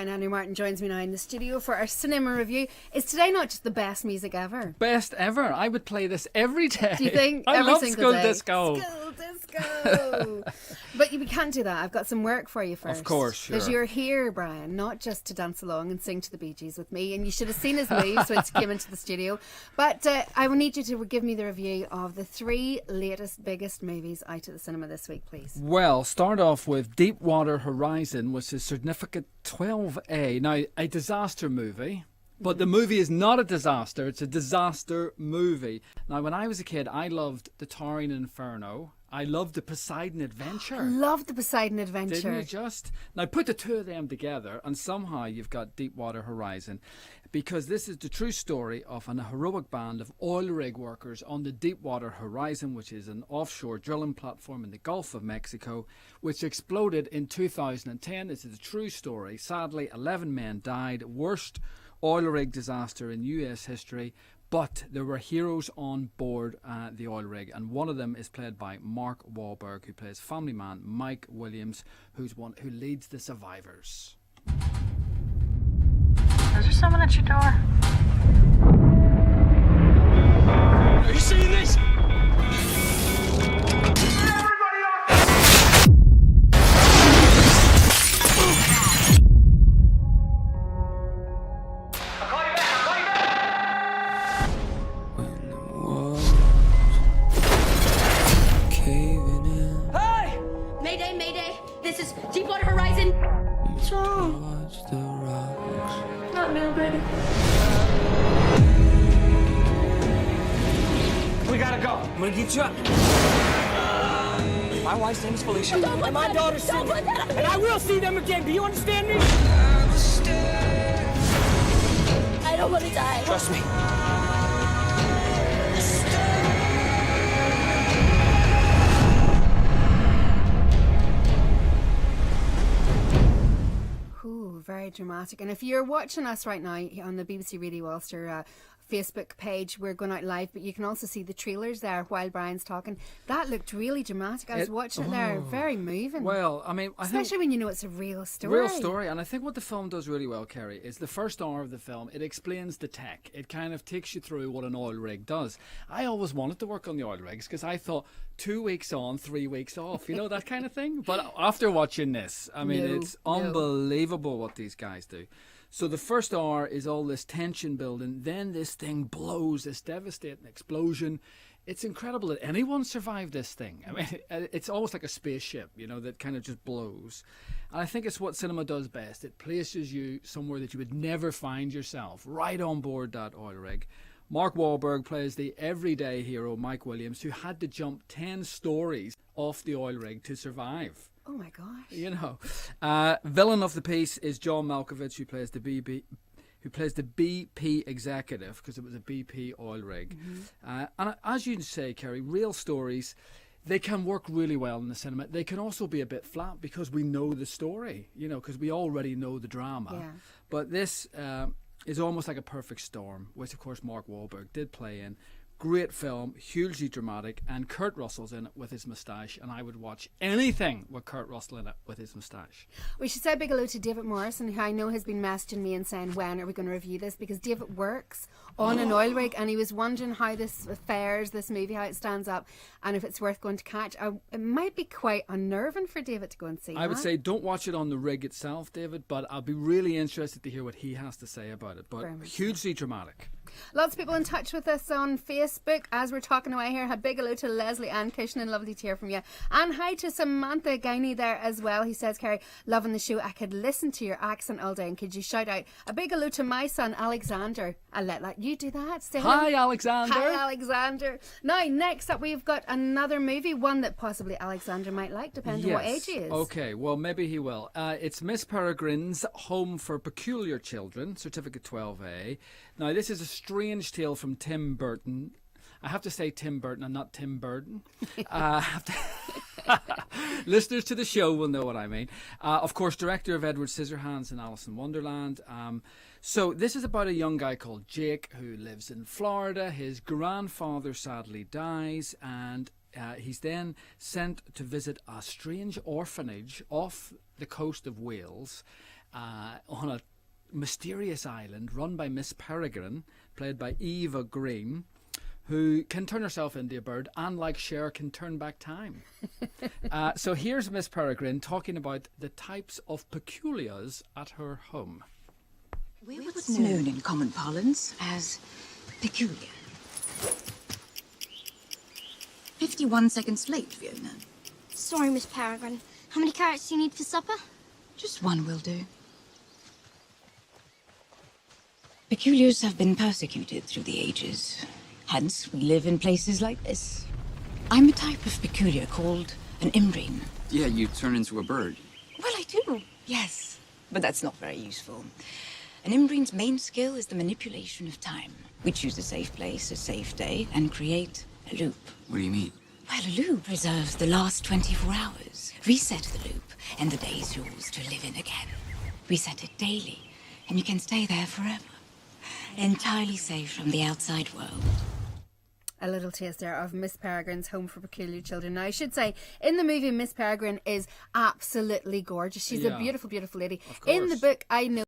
Brian Henry Martin joins me now in the studio for our cinema review. Is today not just the best music ever? Best ever. I would play this every day. Do you think? I every love single School day? Disco. School Disco. But we can't do that. I've got some work for you first. Of course, sure. Because you're here, Brian, not just to dance along and sing to the Bee Gees with me. And you should have seen his moves when he came into the studio. But I will need you to give me the review of the 3 latest, biggest movies out at the cinema this week, please. Well, start off with Deepwater Horizon, which is Certificate 12A. Now, a disaster movie. But the movie is not a disaster. It's a disaster movie. Now, when I was a kid, I loved The Towering Inferno. I loved The Poseidon Adventure. Loved The Poseidon Adventure. Didn't you just? Now, put the two of them together, and somehow you've got Deepwater Horizon. Because this is the true story of an heroic band of oil rig workers on the Deepwater Horizon, which is an offshore drilling platform in the Gulf of Mexico, which exploded in 2010. This is a true story. Sadly, 11 men died. Worst oil rig disaster in US history, but there were heroes on board the oil rig, and one of them is played by Mark Wahlberg, who plays family man Mike Williams, who leads the survivors. Is there someone at your door? Are you seeing this? Mayday, Mayday! This is Deepwater Horizon! What's wrong? Not new, baby. We gotta go. I'm gonna get you up. My wife's name is Felicia. And my daughter's Cindy. And I will see them again. Do you understand me? I don't want to die. Trust me. Ooh, very dramatic. And if you're watching us right now on the BBC Radio Ulster Facebook page, we're going out live, but you can also see the trailers there while Brian's talking. That looked really dramatic. I was watching it there, very moving. Well, I mean, especially when you know it's a real story. Real story, and I think what the film does really well, Kerry, is the first hour of the film, it explains the tech. It kind of takes you through what an oil rig does. I always wanted to work on the oil rigs because I thought 2 weeks on, 3 weeks off, you know, that kind of thing. But after watching this, I mean, it's unbelievable what these guys do. So the first hour is all this tension building, then this thing blows, this devastating explosion. It's incredible that anyone survived this thing. I mean, it's almost like a spaceship, you know, that kind of just blows. And I think it's what cinema does best. It places you somewhere that you would never find yourself, right on board that oil rig. Mark Wahlberg plays the everyday hero, Mike Williams, who had to jump 10 stories off the oil rig to survive. Oh my gosh! You know, villain of the piece is John Malkovich, who plays the BP executive, because it was a BP oil rig. And as you say, Kerry, real stories, they can work really well in the cinema. They can also be a bit flat because we know the story, you know, because we already know the drama. Yeah. But this is almost like a perfect storm, which of course Mark Wahlberg did play in. Great film, hugely dramatic, and Kurt Russell's in it with his moustache, and I would watch anything with Kurt Russell in it with his moustache. We should say a big hello to David Morrison, who I know has been messaging me and saying, when are we going to review this? Because David works on an oil rig, and he was wondering how this fares, this movie, how it stands up, and if it's worth going to catch. It might be quite unnerving for David to go and see. I would say don't watch it on the rig itself, David, but I'll be really interested to hear what he has to say about it. But hugely dramatic. Lots of people in touch with us on Facebook as we're talking away here. A big hello to Leslie Ann Cushnan, lovely to hear from you. And hi to Samantha Gainey there as well. He says, Kerry, loving the show. I could listen to your accent all day. And could you shout out a big hello to my son Alexander? I'll let you do that. Say hi, Alexander. Hi, Alexander. Now, next up, we've got another movie, one that possibly Alexander might like, depending on what age he is. Okay, well, maybe he will. It's Miss Peregrine's Home for Peculiar Children, Certificate 12A. Now, this is a strange tale from Tim Burton. I have to say Tim Burton and not Tim Burton. Listeners to the show will know what I mean. Of course, director of Edward Scissorhands and Alice in Wonderland. So this is about a young guy called Jake who lives in Florida. His grandfather sadly dies, and he's then sent to visit a strange orphanage off the coast of Wales. on a mysterious island run by Miss Peregrine, played by Eva Green, who can turn herself into a bird and, like Cher, can turn back time. So here's Miss Peregrine talking about the types of peculiars at her home. We're what's known in common parlance as peculiar. 51 seconds late, Fiona. Sorry, Miss Peregrine. How many carrots do you need for supper? Just one will do. Peculiars have been persecuted through the ages. Hence, we live in places like this. I'm a type of peculiar called an imbrine. Yeah, you turn into a bird. Well, I do, yes. But that's not very useful. An imbrine's main skill is the manipulation of time. We choose a safe place, a safe day, and create a loop. What do you mean? Well, a loop preserves the last 24 hours. Reset the loop, and the day's yours to live in again. Reset it daily, and you can stay there forever. Entirely safe from the outside world. A little taste there of Miss Peregrine's Home for Peculiar Children. Now, I should say, in the movie, Miss Peregrine is absolutely gorgeous. She's a beautiful, beautiful lady. In the book, I know